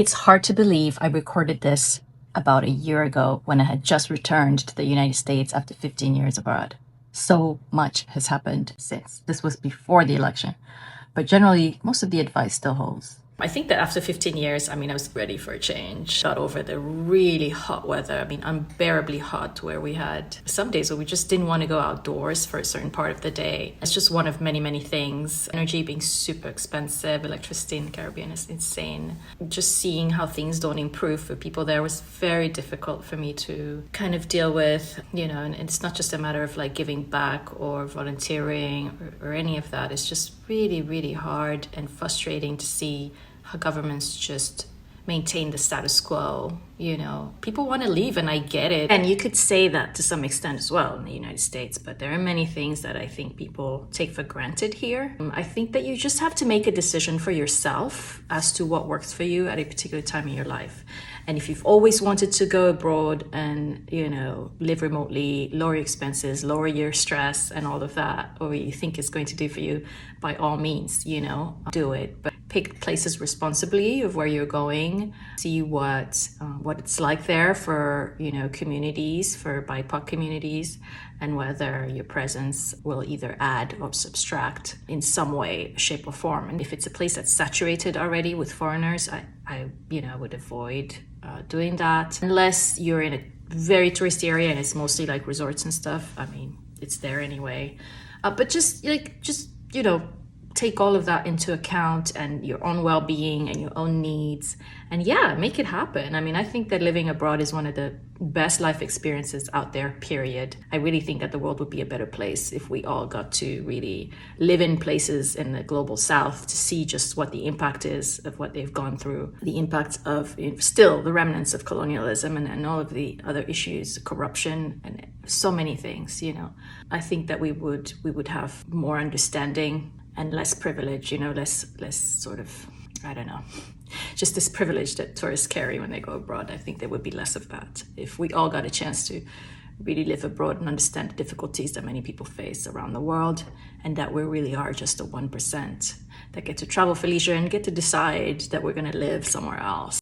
It's hard to believe I recorded this about a year ago when I had just returned to the United States after 15 years abroad. So much has happened since. This was before the election, but generally, most of the advice still holds. I think that after 15 years, I was ready for a change. Got over the really hot weather. Unbearably hot, where we had some days where we just didn't want to go outdoors for a certain part of the day. It's just one of many, many things. Energy being super expensive, electricity in the Caribbean is insane. Just seeing how things don't improve for people there was very difficult for me to kind of deal with, and it's not just a matter of like giving back or volunteering or any of that. It's just really, really hard and frustrating to see how governments just maintain the status quo. People want to leave, and I get it. And you could say that to some extent as well in the United States, but there are many things that I think people take for granted here. I think that you just have to make a decision for yourself as to what works for you at a particular time in your life. And if you've always wanted to go abroad and, live remotely, lower your expenses, lower your stress and all of that, or you think it's going to do for you, by all means, do it. But pick places responsibly of where you're going. See what it's like there for, communities, for BIPOC communities, and whether your presence will either add or subtract in some way, shape, or form. And if it's a place that's saturated already with foreigners, I would avoid doing that, unless you're in a very touristy area and it's mostly like resorts and stuff. It's there anyway. But just take all of that into account, and your own well-being and your own needs, and make it happen. I think that living abroad is one of the best life experiences out there, period. I really think that the world would be a better place if we all got to really live in places in the global south to see just what the impact is of what they've gone through, the impact of still the remnants of colonialism and all of the other issues, corruption, and so many things. I think that we would have more understanding and less privilege, less sort of, I don't know, just this privilege that tourists carry when they go abroad. I think there would be less of that if we all got a chance to really live abroad and understand the difficulties that many people face around the world, and that we really are just the 1% that get to travel for leisure and get to decide that we're going to live somewhere else.